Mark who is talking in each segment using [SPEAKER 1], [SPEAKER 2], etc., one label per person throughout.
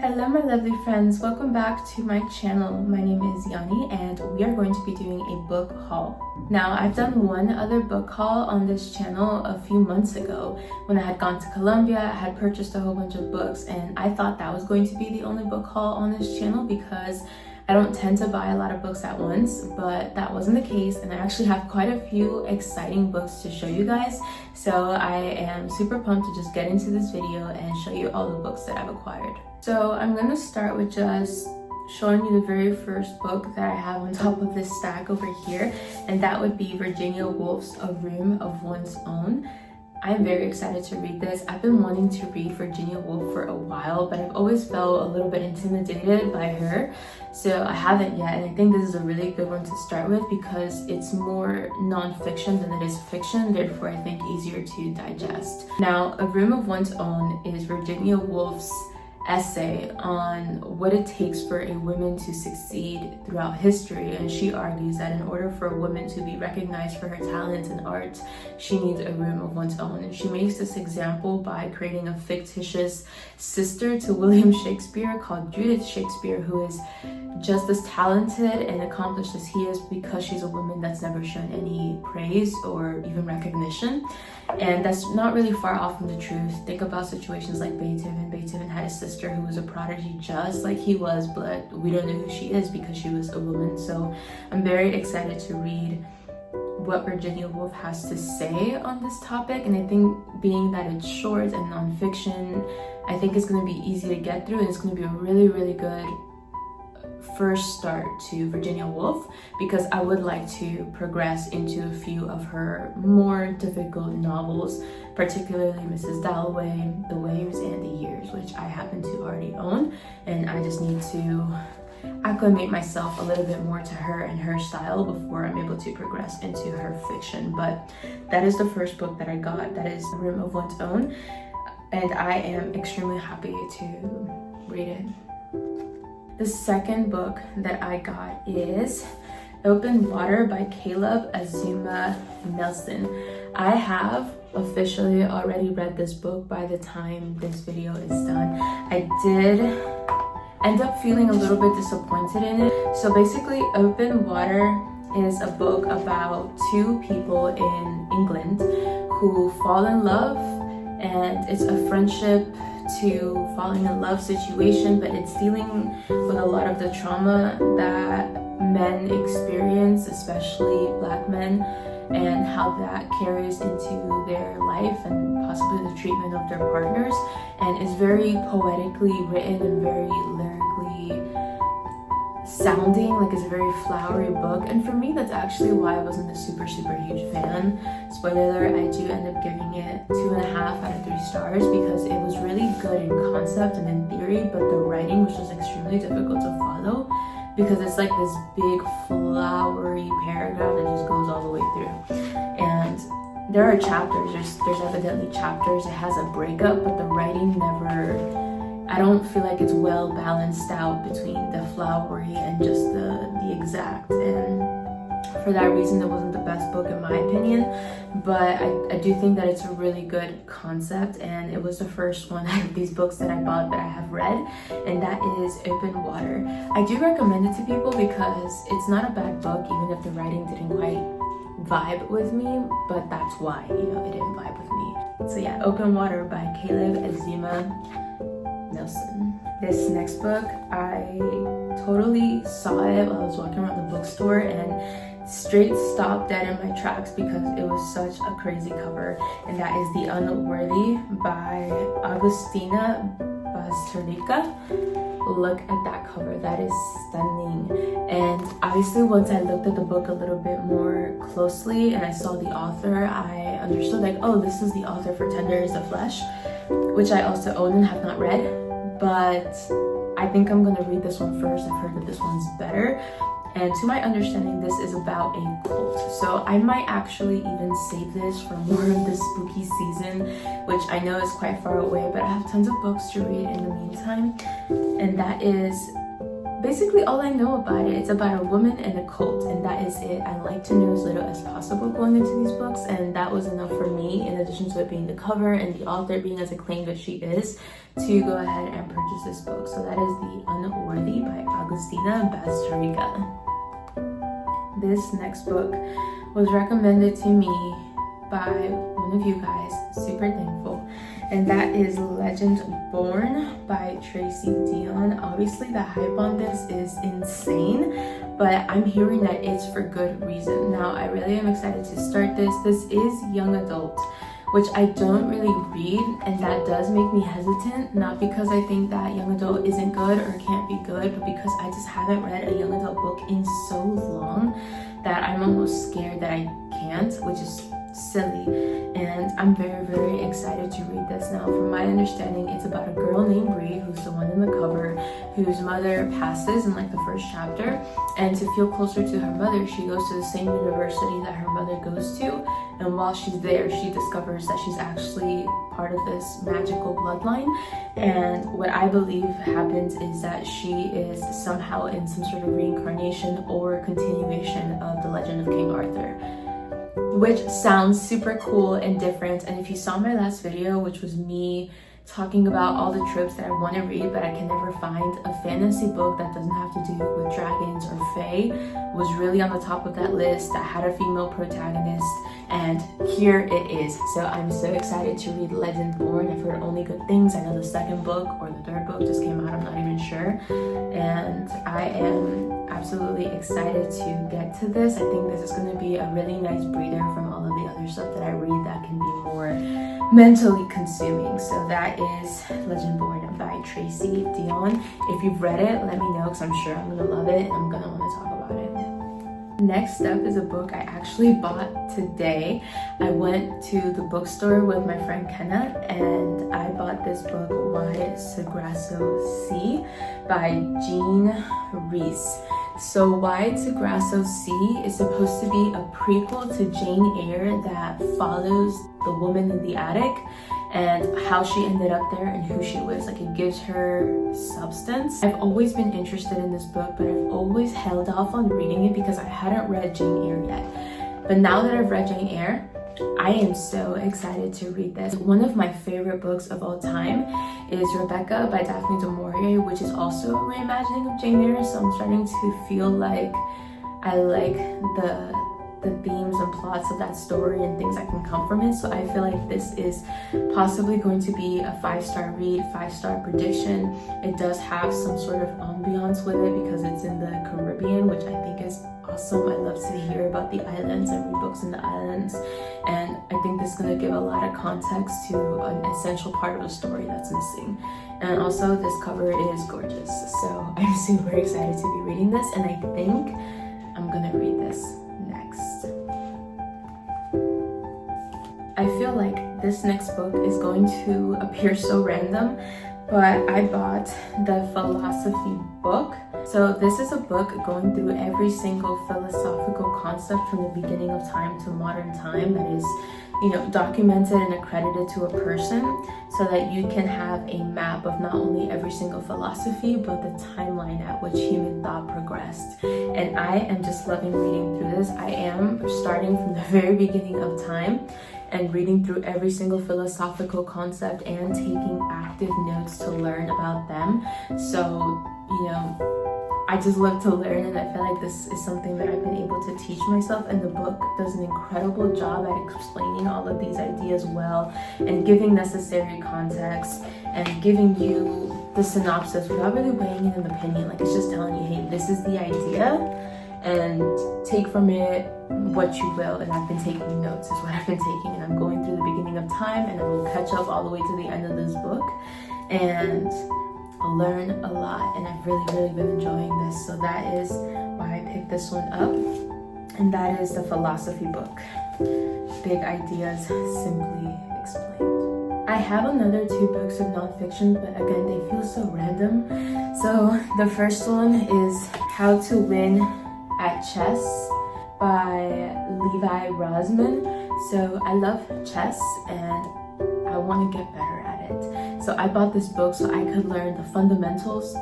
[SPEAKER 1] Hello my lovely friends, welcome back to my channel. My name is Yani and we are going to be doing a book haul. Now I've done one other book haul on this channel a few months ago when I had gone to Colombia. I had purchased a whole bunch of books and I thought that was going to be the only book haul on this channel because I don't tend to buy a lot of books at once, but that wasn't the case and I actually have quite a few exciting books to show you guys. So I am super pumped to just get into this video and show you all the books that I've acquired. So I'm going to start with just showing you the very first book that I have on top of this stack over here, and that would be Virginia Woolf's A Room of One's Own. I'm very excited to read this. I've been wanting to read Virginia Woolf for a while, but I've always felt a little bit intimidated by her, so I haven't yet, and I think this is a really good one to start with because it's more non-fiction than it is fiction, therefore I think easier to digest. Now, A Room of One's Own is Virginia Woolf's essay on what it takes for a woman to succeed throughout history, and she argues that in order for a woman to be recognized for her talent and art, she needs a room of one's own. And she makes this example by creating a fictitious sister to William Shakespeare called Judith Shakespeare, who is just as talented and accomplished as he is because she's a woman that's never shown any praise or even recognition. And that's not really far off from the truth. Think about situations like Beethoven. Beethoven had a sister who was a prodigy just like he was, but we don't know who she is because she was a woman. So I'm very excited to read what Virginia Woolf has to say on this topic, and I think being that it's short and non-fiction, I think it's going to be easy to get through, and it's going to be a really good first start to Virginia Woolf because I would like to progress into a few of her more difficult novels, particularly Mrs. Dalloway, The Waves, and The Years, which I happen to already own, and I just need to acclimate myself a little bit more to her and her style before I'm able to progress into her fiction. But that is the first book that I got. That is A Room of One's Own, and I am extremely happy to read it. The second book that I got is Open Water by Caleb Azumah Nelson. I have officially already read this book by the time this video is done. I did end up feeling a little bit disappointed in it. So basically, Open Water is a book about two people in England who fall in love, and it's a friendship to falling in love situation, but it's dealing with a lot of the trauma that men experience, especially Black men, and how that carries into their life and possibly the treatment of their partners. And it's very poetically written and very lyrically sounding, like it's a very flowery book, and for me that's actually why I wasn't a super huge fan. Spoiler alert, I do end up giving it 2.5 out of 3 stars because it was really good in concept and in theory, but the writing was just extremely difficult to follow because it's like this big flowery paragraph that just goes all the way through. And there are chapters, there's evidently chapters, it has a breakup, but the writing never, I don't feel like it's well balanced out between the flowery and just the exact, and for that reason it wasn't the best book in my opinion. But I do think that it's a really good concept, and it was the first one out of these books that I bought that I have read, and that is Open Water. I do recommend it to people because it's not a bad book, even if the writing didn't quite vibe with me, but that's why, you know, it didn't vibe with me. So yeah, Open Water by Caleb Azumah Nelson. This next book, I totally saw it while I was walking around the bookstore and straight stopped dead in my tracks because it was such a crazy cover, and that is The Unworthy by Agustina Bazterrica. Look at that cover, that is stunning. And obviously once I looked at the book a little bit more closely and I saw the author, I understood like, oh, this is the author for Tender is the Flesh, which I also own and have not read. But I think I'm gonna read this one first. I've heard that this one's better, and to my understanding this is about a cult, so I might actually even save this for more of the spooky season, which I know is quite far away, but I have tons of books to read in the meantime. And that is basically all I know about it. It's about a woman and a cult, and that is it. I like to know as little as possible going into these books, and that was enough for me, in addition to it being the cover and the author being as acclaimed as she is, to go ahead and purchase this book. So that is The Unworthy by Agustina and Bazterrica. This next book was recommended to me by one of you guys, super thankful, and that is Legendborn by Tracy Deonn. Obviously the hype on this is insane, but I'm hearing that it's for good reason. Now I really am excited to start this. This is young adult, which I don't really read, and that does make me hesitant, not because I think that young adult isn't good or can't be good, but because I just haven't read a young adult book in so long that I'm almost scared that I can't, which is silly. And I'm very, very excited to read this. Now, from my understanding, it's about a girl named Rhys, who's the one in the cover, whose mother passes in like the first chapter, and to feel closer to her mother, she goes to the same university that her mother goes to, and while she's there, she discovers that she's actually part of this magical bloodline. And what I believe happens is that she is somehow in some sort of reincarnation or continuation of the legend of King Arthur, which sounds super cool and different. And if you saw my last video, which was me talking about all the tropes that I want to read but I can never find, a fantasy book that doesn't have to do with dragons or fae was really on the top of that list, that had a female protagonist, and here it is. So I'm so excited to read Legendborn. I've heard only good things. I know the second book or the third book just came out, I'm not even sure, and I am absolutely excited to get to this. I think this is going to be a really nice breather from all of the other stuff that I read that can be more mentally consuming. So that is Legendborn by Tracy Deonn. If you've read it, let me know, because I'm sure I'm going to love it and I'm going to want to talk about it. Next up is a book I actually bought today. I went to the bookstore with my friend Kenna and I bought this book, Why Sargasso Sea by Rhys. So Why Sargasso Sea is supposed to be a prequel to Jane Eyre that follows the woman in the attic and how she ended up there and who she was. Like, it gives her substance. I've always been interested in this book, but I've always held off on reading it because I hadn't read Jane Eyre yet. But now that I've read Jane Eyre, I am so excited to read this. One of my favorite books of all time is Rebecca by Daphne du Maurier, which is also a reimagining of Jane Eyre, so I'm starting to feel like I like the themes and plots of that story and things that can come from it. So I feel like this is possibly going to be a 5-star read, 5-star prediction. It does have some sort of ambiance with it because it's in the Caribbean, which I think is awesome. I love to hear about the islands and read books in the islands, and I think this is going to give a lot of context to an essential part of the story that's missing. And also this cover is gorgeous, so I'm super excited to be reading this, and I think I'm gonna read this next. I feel like this next book is going to appear so random, but I bought the philosophy book. So this is a book going through every single philosophical concept from the beginning of time to modern time that is, documented and accredited to a person, so that you can have a map of not only every single philosophy, but the timeline at which human thought progressed. And I am just loving reading through this. I am starting from the very beginning of time and reading through every single philosophical concept and taking active notes to learn about them. So, I just love to learn, and I feel like this is something that I've been able to teach myself, and the book does an incredible job at explaining all of these ideas well and giving necessary context and giving you the synopsis without really weighing in an opinion. Like, it's just telling you, hey, this is the idea and take from it what you will. And I've been taking notes is what I've been taking, and I'm going through the beginning of time, and I will catch up all the way to the end of this book and learn a lot, and I've really been enjoying this. So that is why I picked this one up, and that is the philosophy book, Big Ideas Simply Explained. I have another 2 books of nonfiction, but again, they feel so random. So the first one is How to Win at Chess by Levi Rozman. So I love chess and I want to get better at it. So I bought this book so I could learn the fundamentals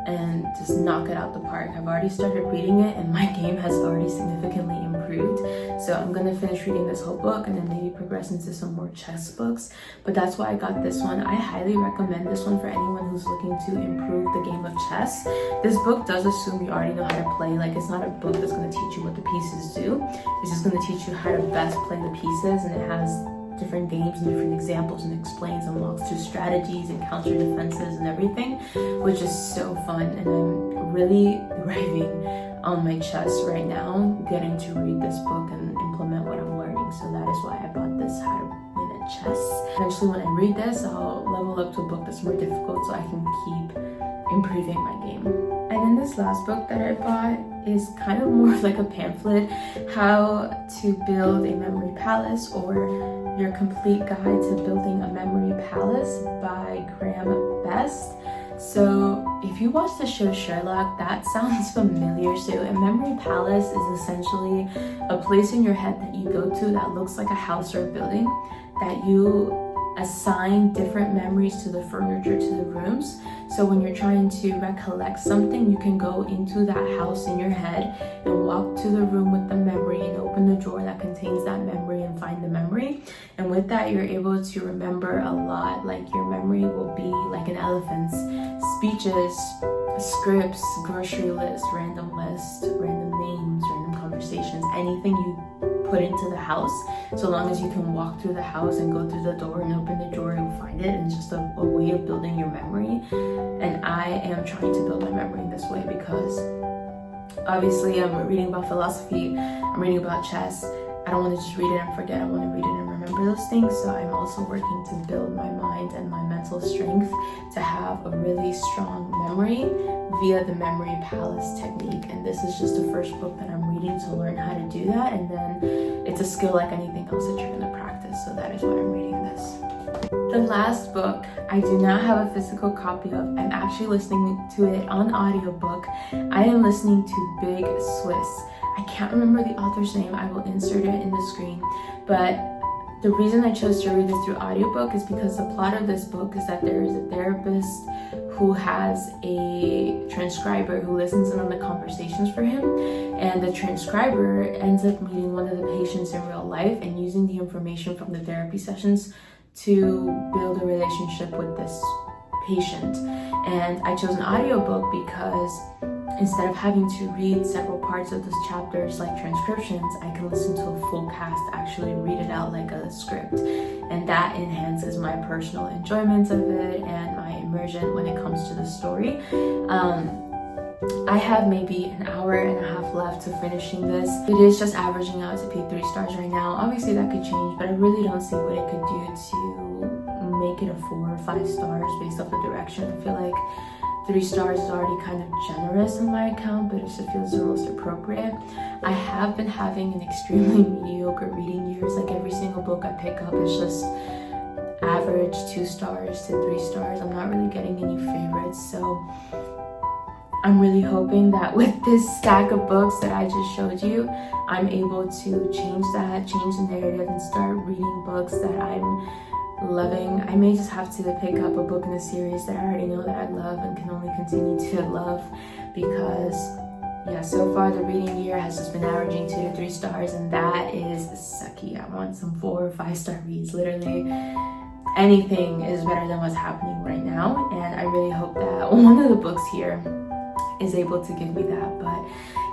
[SPEAKER 1] and just knock it out the park. I've already started reading it and my game has already significantly improved. So I'm gonna finish reading this whole book and then maybe progress into some more chess books. But that's why I got this one. I highly recommend this one for anyone who's looking to improve the game of chess. This book does assume you already know how to play. Like, it's not a book that's gonna teach you what the pieces do. It's just gonna teach you how to best play the pieces, and it has different games and different examples and explains and walks through strategies and counter defenses and everything, which is so fun. And I'm really thriving on my chess right now, getting to read this book and implement what I'm learning. So that is why I bought this How to Win at Chess. Eventually when I read this, I'll level up to a book that's more difficult so I can keep improving my game. And then this last book that I bought is kind of more like a pamphlet, How to Build a Memory Palace, or Your Complete Guide to Building a Memory Palace by Graham Best. So if you watch the show Sherlock, that sounds familiar. So a memory palace is essentially a place in your head that you go to that looks like a house or a building, that you assign different memories to the furniture, to the rooms. So when you're trying to recollect something, you can go into that house in your head and walk to the room with the memory and open the drawer that contains that memory and find the memory. And with that, you're able to remember a lot. Like, your memory will be like an elephant's: speeches, scripts, grocery lists, random names, random conversations, anything you put into the house. So long as you can walk through the house and go through the door and open the drawer, you'll find it. And it's just a way of building your memory. And I am trying to build my memory in this way because obviously I'm reading about philosophy, I'm reading about chess. I don't want to just read it and forget. I want to read it and remember those things. So I'm also working to build my mind and my mental strength to have a really strong memory via the memory palace technique. And this is just the first book that I'm reading to learn how to do that. And then it's a skill like anything else that you're going to practice. So that is why I'm reading this. The last book I do not have a physical copy of. I'm actually listening to it on audiobook. I am listening to Big Swiss. I can't remember the author's name. I will insert it in the screen. But the reason I chose to read this through audiobook is because the plot of this book is that there is a therapist who has a transcriber who listens in on the conversations for him. And the transcriber ends up meeting one of the patients in real life and using the information from the therapy sessions to build a relationship with this patient. And I chose an audiobook because instead of having to read several parts of those chapters like transcriptions, I can listen to a full cast actually read it out like a script. And that enhances my personal enjoyment of it and my immersion when it comes to the story. I have maybe an hour and a half left to finishing this. It is just averaging out to be 3 stars right now. Obviously that could change, but I really don't see what it could do to make it a 4 or 5 stars based off the direction. I feel like 3 stars is already kind of generous in my account, but it just feels the most appropriate. I have been having an extremely mediocre reading years. Like, every single book I pick up is just average 2 stars to 3 stars. I'm not really getting any favorites, so I'm really hoping that with this stack of books that I just showed you, I'm able to change the narrative and start reading books that I'm loving. I may just have to pick up a book in a series that I already know that I love and can only continue to love, because yeah, so far the reading year has just been averaging 2 to 3 stars, and that is sucky. I want some 4 or 5 star reads. Literally anything is better than what's happening right now, and I really hope that one of the books here is able to give me that. But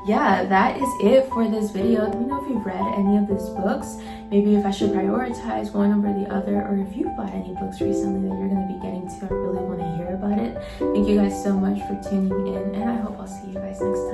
[SPEAKER 1] yeah, that is it for this video. Let me know if you've read any of these books, maybe if I should prioritize one over the other, or if you've bought any books recently that you're going to be getting to. I really want to hear about it. Thank you guys so much for tuning in, and I hope I'll see you guys next time.